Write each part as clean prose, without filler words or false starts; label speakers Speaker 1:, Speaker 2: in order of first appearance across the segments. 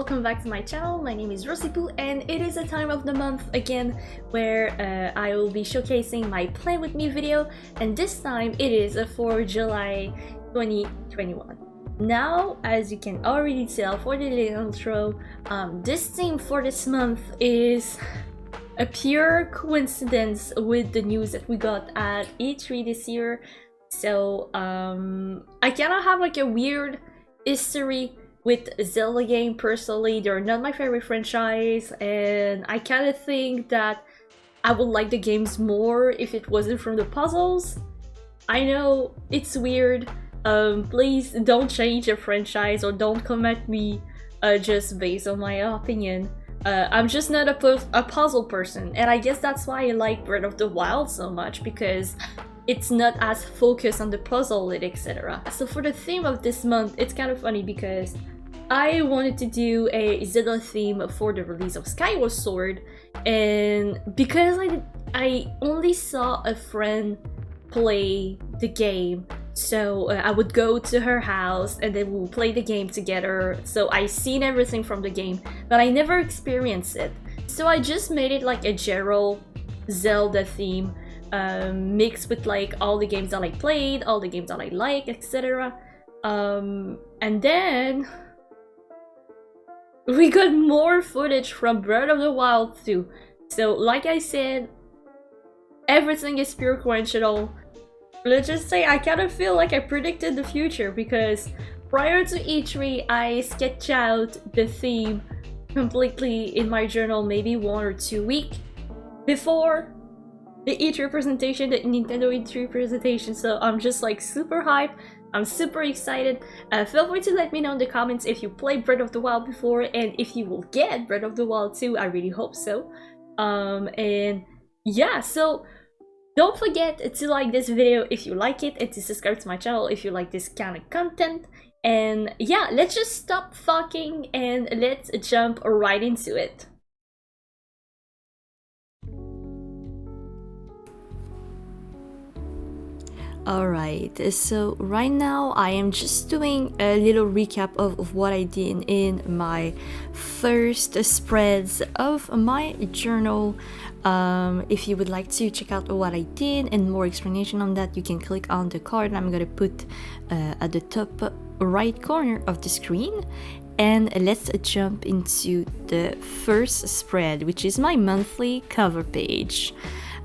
Speaker 1: welcome back to my channel. My name is Roszipou and it is a time of the month again where I will be showcasing my Play With Me video, and this time it is for July 2021. Now, as you can already tell for the little intro, this theme for this month is a pure coincidence with the news that we got at E3 this year. So I kind of have like a weird history with Zelda game personally. They're not my favorite franchise, and I kind of think that I would like the games more if it wasn't from the puzzles. I know it's weird. Please don't change the franchise or don't come at me just based on my opinion. I'm just not a puzzle person, and I guess that's why I like Breath of the Wild so much, because it's not as focused on the puzzle, etc. So for the theme of this month, it's kind of funny because I wanted to do a Zelda theme for the release of Skyward Sword, and because I only saw a friend play the game, so I would go to her house and then we'll play the game together. So I seen everything from the game, but I never experienced it. So I just made it like a general Zelda theme, mixed with like all the games that I played, all the games that I like, etc. And then we got more footage from Breath of the Wild 2. So like I said, everything is pure coincidental. Let's just say I kind of feel like I predicted the future, because prior to E3 I sketched out the theme completely in my journal maybe 1 or 2 weeks before the E3 presentation, the Nintendo E3 presentation. So I'm just like super hyped. I'm super excited. Feel free to let me know in the comments if you played Breath of the Wild before, and if you will get Breath of the Wild 2. I really hope so. And yeah, so don't forget to like this video if you like it, and to subscribe to my channel if you like this kind of content. And yeah, let's just stop fucking and let's jump right into it. Alright, so right now I am just doing a little recap of what I did in my first spreads of my journal. If you would like to check out what I did and more explanation on that, you can click on the card I'm gonna put at the top right corner of the screen. And let's jump into the first spread, which is my monthly cover page.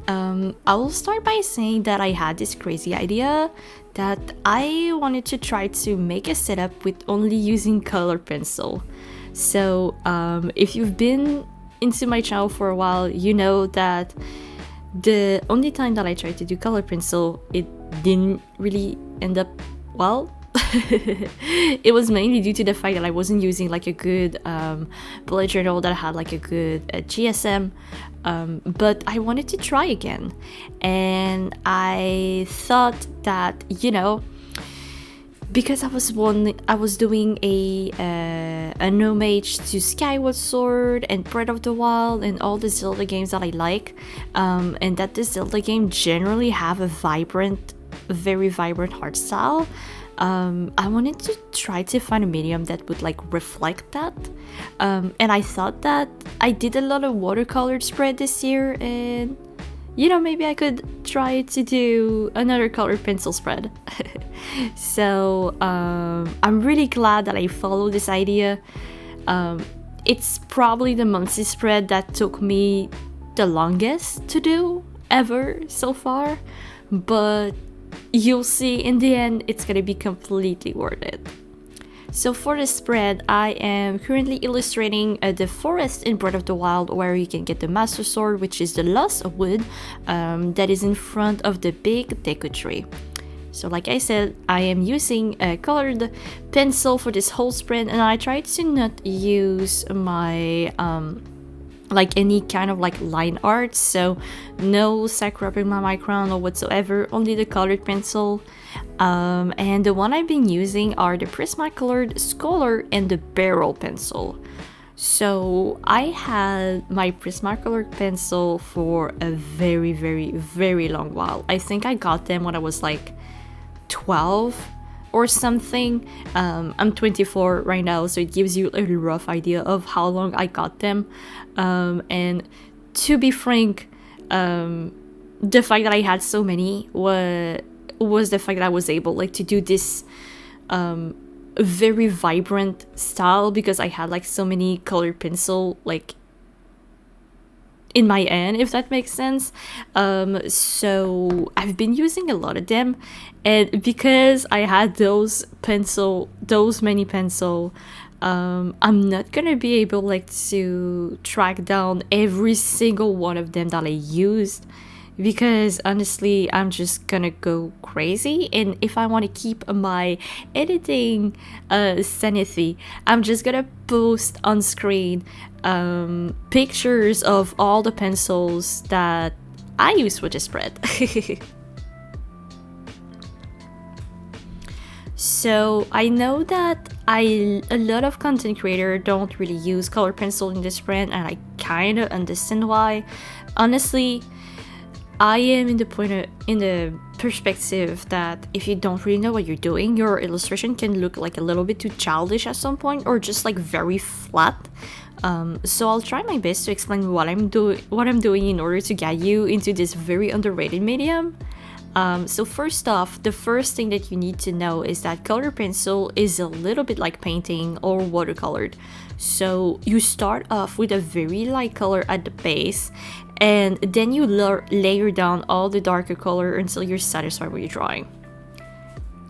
Speaker 1: I will start by saying that I had this crazy idea that I wanted to try to make a setup with only using color pencil. So if you've been into my channel for a while, you know that the only time that I tried to do color pencil, it didn't really end up well. It was mainly due to the fact that I wasn't using like a good bullet journal that had like a good GSM, but I wanted to try again, and I thought that, you know, because I was doing an homage to Skyward Sword and Breath of the Wild and all the Zelda games that I like, and that the Zelda game generally have a very vibrant art style. I wanted to try to find a medium that would like reflect that, and I thought that I did a lot of watercolor spread this year, and you know, maybe I could try to do another colored pencil spread. So I'm really glad that I followed this idea. It's probably the monthly spread that took me the longest to do ever so far, but you'll see in the end it's gonna be completely worth it. So for the spread, I am currently illustrating the forest in Breath of the Wild, where you can get the Master Sword, which is the lost wood that is in front of the big Deku tree. So like I said, I am using a colored pencil for this whole spread, and I tried to not use my like any kind of like line art, so no Sakura Pigma micron or whatsoever, only the colored pencil. And the one I've been using are the Prismacolor, Scolar, and the barrel pencil. So I had my Prismacolor pencil for a very long while. I think I got them when I was like 12, or something. I'm 24 right now, so it gives you a rough idea of how long I got them. And to be frank, the fact that I had so many was the fact that I was able like to do this very vibrant style, because I had like so many colored pencil like in my end, if that makes sense. So I've been using a lot of them, and because I had those many pencil, I'm not gonna be able like to track down every single one of them that I used, because honestly I'm just gonna go crazy. And if I want to keep my editing sanity, I'm just gonna post on screen pictures of all the pencils that I use for the spread. So I know that a lot of content creators don't really use color pencil in this spread, and I kind of understand why. Honestly, I am in the perspective that if you don't really know what you're doing, your illustration can look like a little bit too childish at some point, or just like very flat. So I'll try my best to explain what I'm doing in order to get you into this very underrated medium. So first off, the first thing that you need to know is that color pencil is a little bit like painting or watercolored. So you start off with a very light color at the base, and then you layer down all the darker color until you're satisfied with your drawing.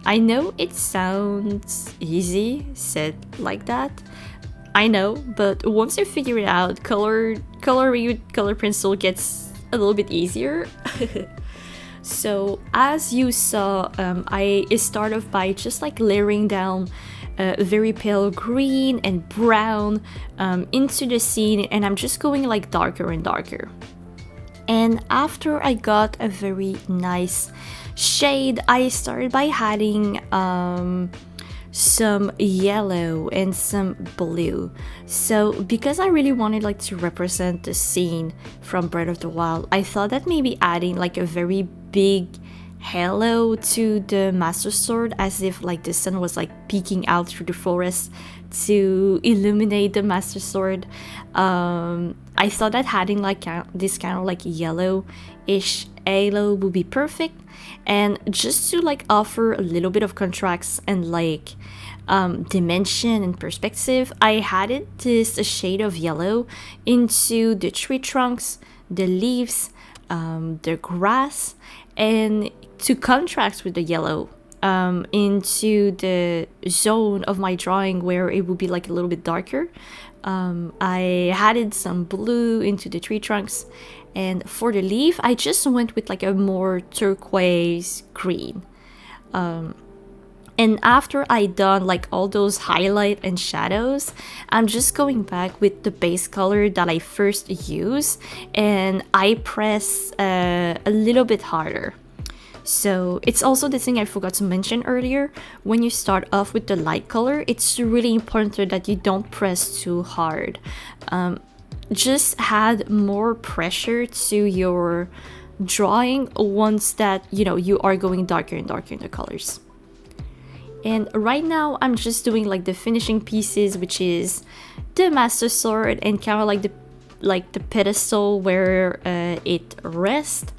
Speaker 1: I know it sounds easy said like that, I know, but once you figure it out, coloring with color pencil gets a little bit easier. So as you saw, I start off by just like layering down very pale green and brown into the scene, and I'm just going like darker and darker. And after I got a very nice shade, I started by adding some yellow and some blue. So because I really wanted like to represent the scene from Breath of the Wild, I thought that maybe adding like a very big halo to the Master Sword, as if like the sun was like peeking out through the forest to illuminate the Master Sword. I thought that adding like this kind of like yellow-ish halo would be perfect, and just to like offer a little bit of contrast and like dimension and perspective, I added this shade of yellow into the tree trunks, the leaves, the grass, and to contrast with the yellow into the zone of my drawing where it would be like a little bit darker. I added some blue into the tree trunks, and for the leaf I just went with like a more turquoise green. And after I done like all those highlight and shadows, I'm just going back with the base color that I first used, and I press a little bit harder. So it's also the thing I forgot to mention earlier. When you start off with the light color, it's really important that you don't press too hard. Just add more pressure to your drawing once that you are going darker and darker in the colors. And right now I'm just doing like the finishing pieces, which is the Master Sword and kind of like the pedestal where it rests.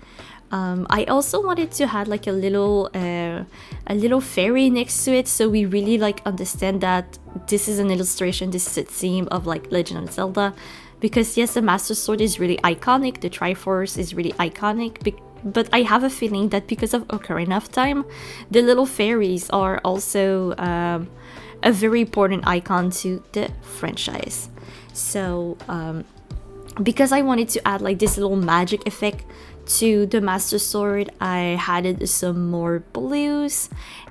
Speaker 1: I also wanted to add like a little fairy next to it, so we really like understand that this is an illustration, this is a theme of like Legend of Zelda. Because yes, the Master Sword is really iconic, the Triforce is really iconic, but I have a feeling that because of Ocarina of Time, the little fairies are also a very important icon to the franchise. So because I wanted to add like this little magic effect to the Master Sword, I added some more blues,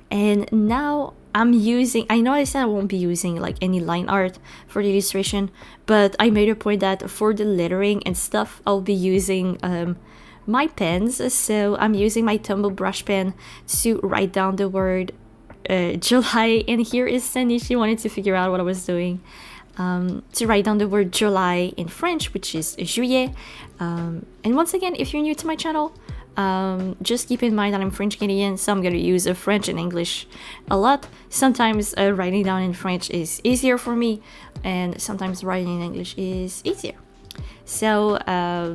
Speaker 1: and now I'm using, I know I said I won't be using like any line art for the illustration, but I made a point that for the lettering and stuff I'll be using my pens. So I'm using my tumble brush pen to write down the word July, and here is Sandy, she wanted to figure out what I was doing. To write down the word July in French, which is juillet. And once again, if you're new to my channel, Just keep in mind that I'm French Canadian, so I'm gonna use French and English a lot. Sometimes writing down in French is easier for me, and sometimes writing in English is easier. So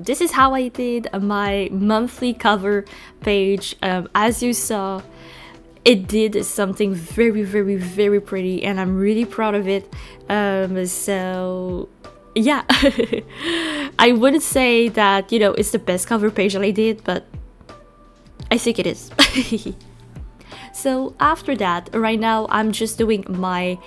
Speaker 1: this is how I did my monthly cover page. As you saw, it did something very, very, very pretty, and I'm really proud of it. So yeah, I wouldn't say that, you know, it's the best cover page that I did, but I think it is. So after that, right now I'm just doing my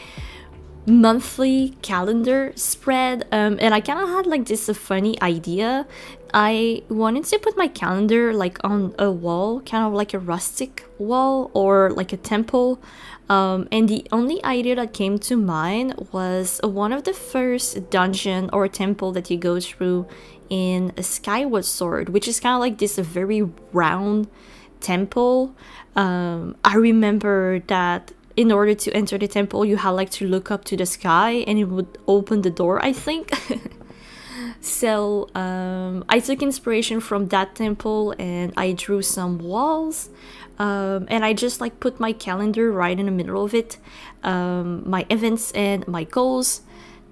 Speaker 1: monthly calendar spread, and I kind of had like this funny idea. I wanted to put my calendar like on a wall, kind of like a rustic wall or like a temple, and the only idea that came to mind was one of the first dungeon or temple that you go through in Skyward Sword, which is kind of like this very round temple. I remember that in order to enter the temple, you had like to look up to the sky and it would open the door, I think. So I took inspiration from that temple and I drew some walls, and I just like put my calendar right in the middle of it, my events and my goals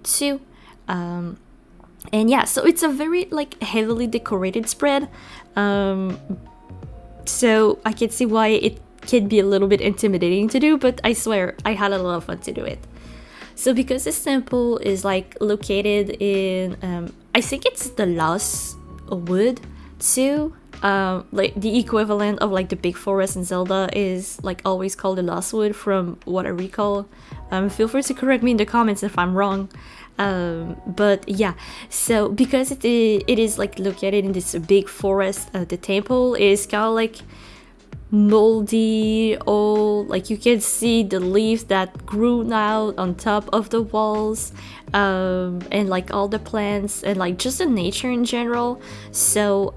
Speaker 1: too. And yeah, so it's a very like heavily decorated spread, so I can see why it can be a little bit intimidating to do, but I swear I had a lot of fun to do it. So because this temple is like located in, I think it's the Lost Wood too, like the equivalent of like the big forest in Zelda is like always called the Lost Wood from what I recall. Feel free to correct me in the comments if I'm wrong. But yeah, so because it is like located in this big forest, the temple is kind of like moldy, old, like you can see the leaves that grew out on top of the walls, and like all the plants and like just the nature in general. So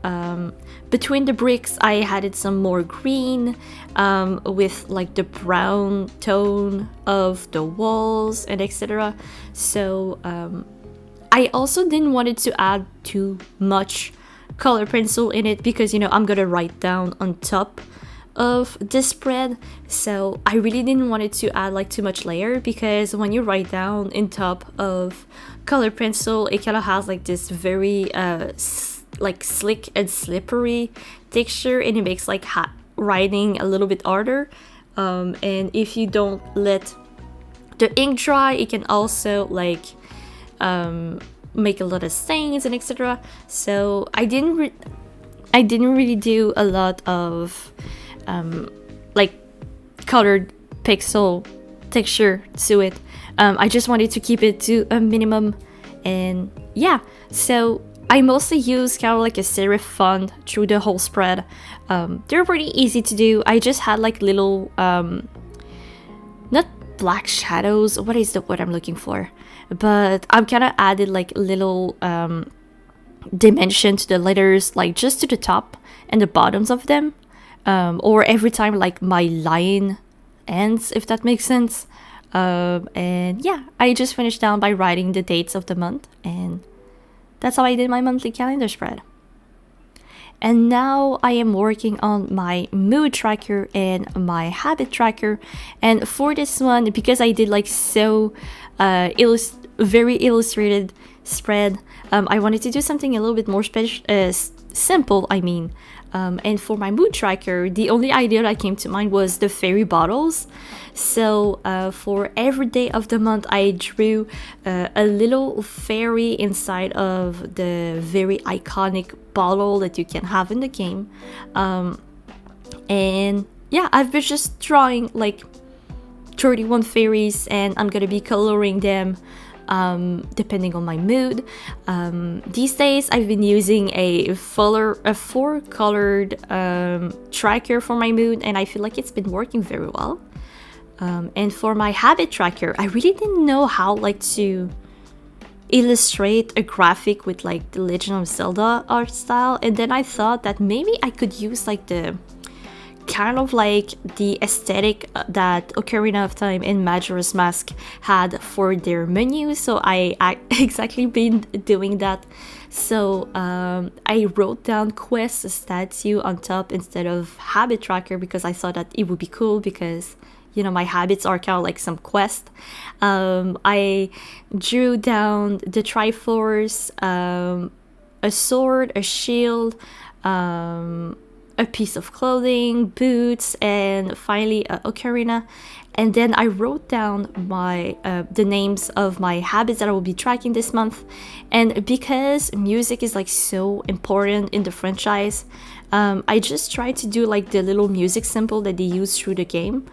Speaker 1: between the bricks I added some more green, with like the brown tone of the walls and etc. So I also didn't want it to add too much color pencil in it because, you know, I'm gonna write down on top of this spread, so I really didn't want it to add like too much layer, because when you write down in top of color pencil, it kind of has like this very like slick and slippery texture, and it makes like writing a little bit harder, and if you don't let the ink dry, it can also like make a lot of stains and etc. So I didn't really do a lot of like colored pixel texture to it. I just wanted to keep it to a minimum, and yeah, so I mostly use kind of like a serif font through the whole spread. They're pretty easy to do. I just had like little not black shadows, what is the word I'm looking for, but I'm kind of added like little dimension to the letters, like just to the top and the bottoms of them, or every time like my line ends, if that makes sense. And yeah, I just finished down by writing the dates of the month, and that's how I did my monthly calendar spread. And now I am working on my mood tracker and my habit tracker. And for this one, because I did like so very illustrated spread, I wanted to do something a little bit more simple, I mean. And for my mood tracker, the only idea that came to mind was the fairy bottles. So for every day of the month, I drew a little fairy inside of the very iconic bottle that you can have in the game. And yeah, I've been just drawing like 31 fairies, and I'm gonna be coloring them depending on my mood. These days I've been using a four colored tracker for my mood, and I feel like it's been working very well. And for my habit tracker, I really didn't know how like to illustrate a graphic with like the Legend of Zelda art style, and then I thought that maybe I could use like the kind of like the aesthetic that Ocarina of Time and Majora's Mask had for their menu. So I exactly been doing that. So I wrote down quest statue on top instead of habit tracker because I thought that it would be cool because my habits are kind of like some quest. I drew down the Triforce, a sword, a shield, a piece of clothing, boots, and finally a ocarina. And then I wrote down the names of my habits that I will be tracking this month. And because music is like so important in the franchise, I just tried to do like the little music symbol that they use through the game.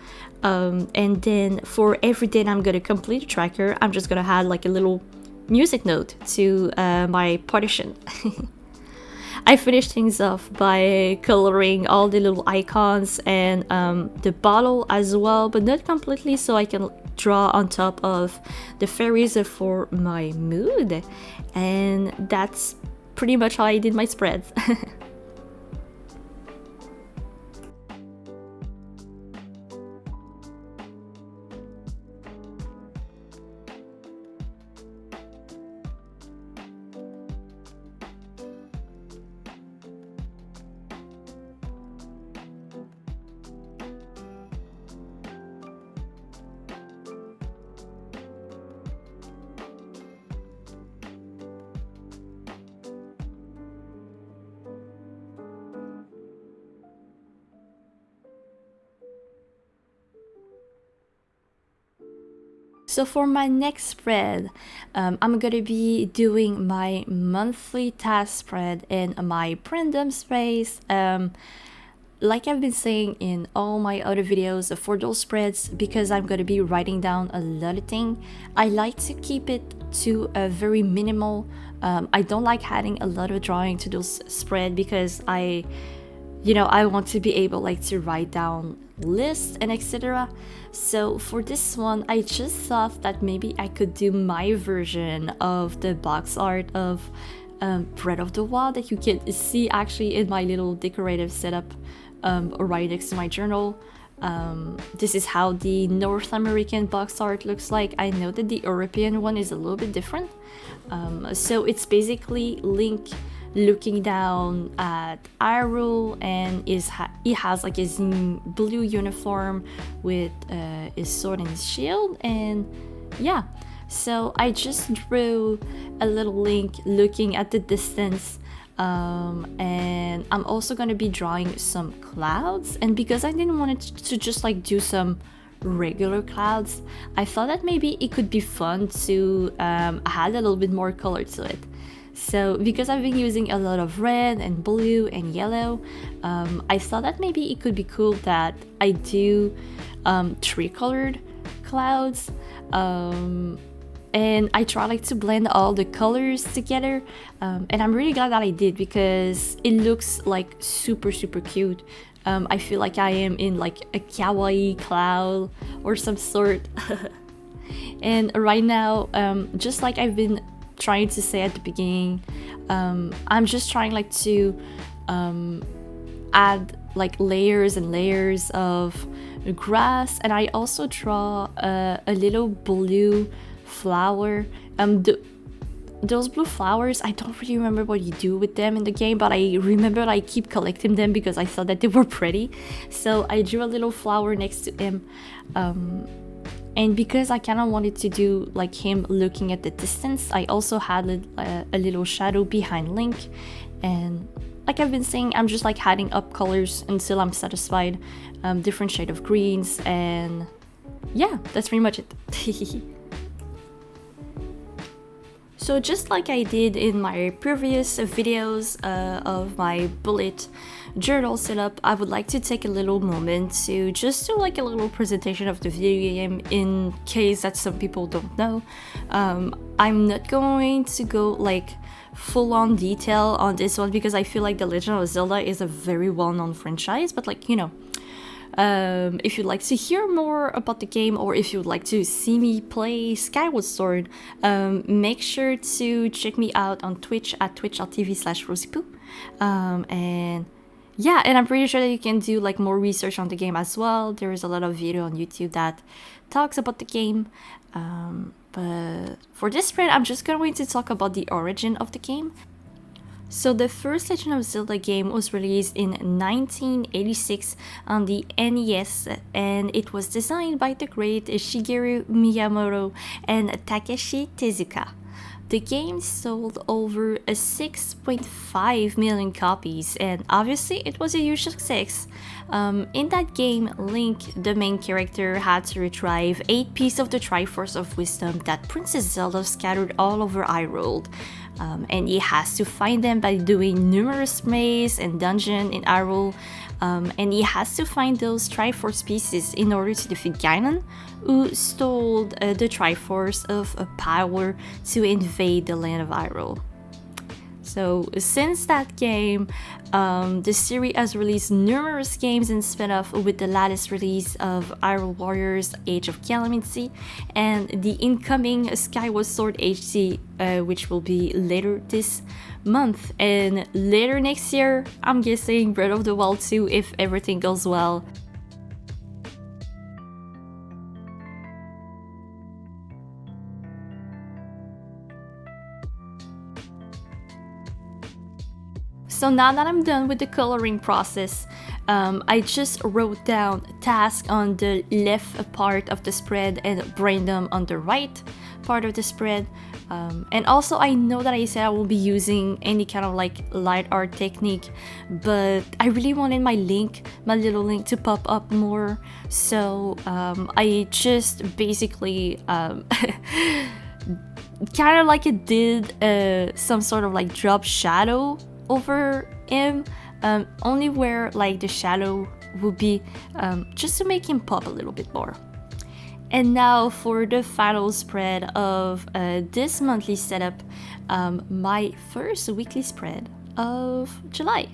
Speaker 1: And then for every day I'm gonna complete a tracker, I'm just gonna add like a little music note to my partition. I finished things off by coloring all the little icons and the bottle as well, but not completely, so I can draw on top of the fairies for my mood. And that's pretty much how I did my spreads. So for my next spread, I'm gonna be doing my monthly task spread in my random space. Like I've been saying in all my other videos for those spreads, because I'm gonna be writing down a lot of things, I like to keep it to a very minimal. I don't like adding a lot of drawing to those spread because I want to be able like to write down lists and etc. So for this one, I just thought that maybe I could do my version of the box art of Breath of the Wild that you can see actually in my little decorative setup right next to my journal. This is how the North American box art looks like. I know that the European one is a little bit different. So it's basically Link looking down at Hyrule, and he has like his blue uniform with his sword and his shield, and yeah. So I just drew a little Link looking at the distance, and I'm also gonna be drawing some clouds. And because I didn't want it to just like do some regular clouds, I thought that maybe it could be fun to add a little bit more color to it. So because I've been using a lot of red and blue and yellow, I thought that maybe it could be cool that I do 3-colored clouds, and I try like to blend all the colors together, and I'm really glad that I did because it looks like super cute. I feel like I am in like a kawaii cloud or some sort. And right now, just like I've been trying to say at the beginning, I'm just trying like to add like layers and layers of grass, and I also draw a little blue flower. Those blue flowers, I don't really remember what you do with them in the game, but I remember I keep collecting them because I thought that they were pretty. So I drew a little flower next to him, and because I kind of wanted to do like him looking at the distance, I also had a little shadow behind Link. And like I've been saying, I'm just like adding up colors until I'm satisfied, different shade of greens, and yeah, that's pretty much it. So just like I did in my previous videos of my bullet journal setup, I would like to take a little moment to just do like a little presentation of the video game in case that some people don't know. I'm not going to go like full-on detail on this one because I feel like The Legend of Zelda is a very well-known franchise, but like, if you'd like to hear more about the game, or if you'd like to see me play Skyward Sword, make sure to check me out on Twitch at twitch.tv/Roszipou. And yeah, and I'm pretty sure that you can do like more research on the game as well. There is a lot of video on YouTube that talks about the game. But for this spread, I'm just going to talk about the origin of the game. So the first Legend of Zelda game was released in 1986 on the NES, and it was designed by the great Shigeru Miyamoto and Takeshi Tezuka. The game sold over 6.5 million copies, and obviously it was a huge success. In that game, Link, the main character, had to retrieve 8 pieces of the Triforce of Wisdom that Princess Zelda scattered all over Hyrule. And he has to find them by doing numerous mazes and dungeons in Hyrule, and he has to find those Triforce pieces in order to defeat Ganon, who stole the Triforce of power to invade the land of Hyrule. So since that game, the series has released numerous games and spin-off, with the latest release of Hyrule Warriors Age of Calamity and the incoming Skyward Sword HD, which will be later this month, and later next year, I'm guessing Breath of the Wild 2 if everything goes well. So now that I'm done with the coloring process, I just wrote down tasks on the left part of the spread and brain them on the right part of the spread. And also, I know that I said I will be using any kind of like light art technique, but I really wanted my little link to pop up more. So I just basically kind of like it did some sort of like drop shadow over him, only where like the shadow would be, just to make him pop a little bit more. And now for the final spread of this monthly setup, my first weekly spread of July.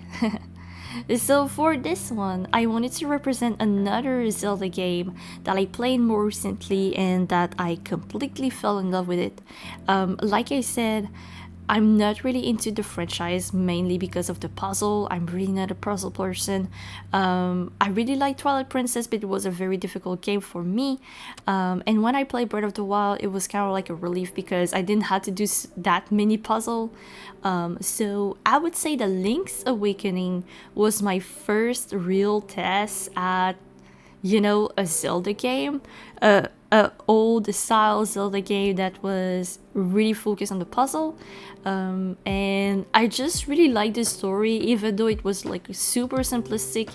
Speaker 1: So for this one, I wanted to represent another Zelda game that I played more recently and that I completely fell in love with it. Like I said, I'm not really into the franchise, mainly because of the puzzle. I'm really not a puzzle person. I really like Twilight Princess, but it was a very difficult game for me. And when I played Breath of the Wild, it was kind of like a relief because I didn't have to do that many puzzle. So I would say the Link's Awakening was my first real test at, a Zelda game, a old style Zelda game that was really focused on the puzzle, and I just really liked the story, even though it was like super simplistic.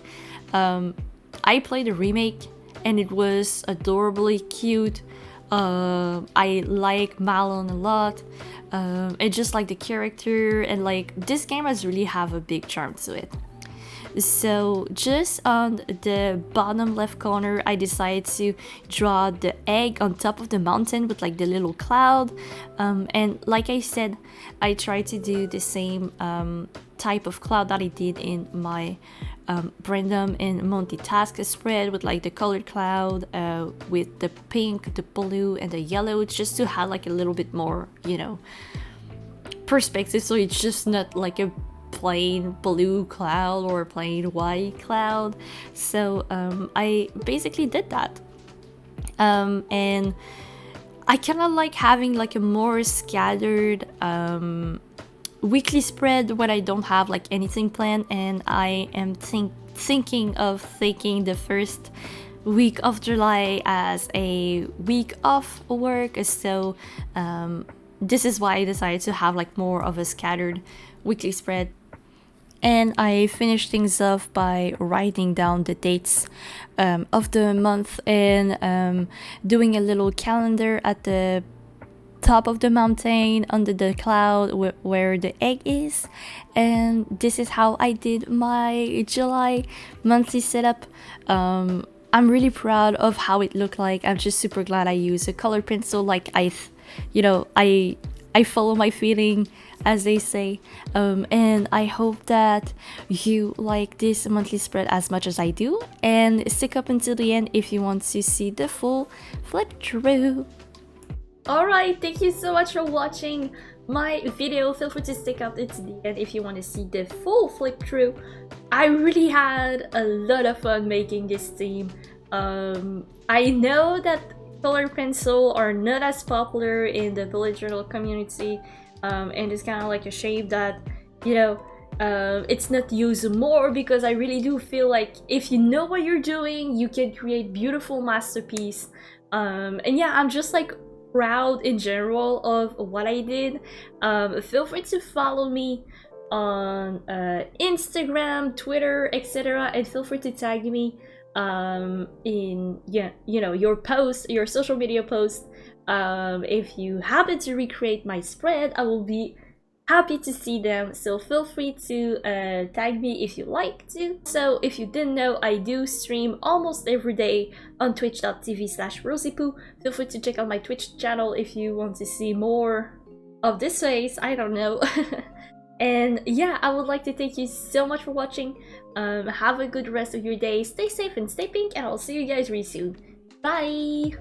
Speaker 1: I played the remake and it was adorably cute. I like Malon a lot, and just like the character, and like this game has really have a big charm to it. So just on the bottom left corner, I decided to draw the egg on top of the mountain with like the little cloud, and like I said, I tried to do the same type of cloud that I did in my random and multitask spread, with like the colored cloud, with the pink, the blue, and the yellow, just to have like a little bit more, perspective, so it's just not like a plain blue cloud or plain white cloud. So I basically did that, and I kind of like having like a more scattered weekly spread when I don't have like anything planned, and I am thinking of taking the first week of July as a week off work. So this is why I decided to have like more of a scattered weekly spread. And I finished things off by writing down the dates of the month, and doing a little calendar at the top of the mountain under the cloud where the egg is. And this is how I did my July monthly setup. I'm really proud of how it looked like. I'm just super glad I used a colored pencil. Like I follow my feeling, as they say, and I hope that you like this monthly spread as much as I do, and stick up until the end if you want to see the full flip through. Alright, thank you so much for watching my video. Feel free to stick up until the end if you want to see the full flip through. I really had a lot of fun making this theme. I know that colored pencil are not as popular in the bullet journal community, and it's kind of like a shame that you know, it's not used more, because I really do feel like if you know what you're doing, you can create beautiful masterpiece. And yeah, I'm just like proud in general of what I did. Feel free to follow me on Instagram, Twitter, etc., and feel free to tag me in, yeah, you know, your post, your social media post. If you happen to recreate my spread, I will be happy to see them, so feel free to tag me if you like to. So if you didn't know, I do stream almost every day on twitch.tv/Roszipou. Feel free to check out my Twitch channel if you want to see more of this face, I don't know. And yeah, I would like to thank you so much for watching. Have a good rest of your day, stay safe and stay pink, and I'll see you guys really soon. Bye!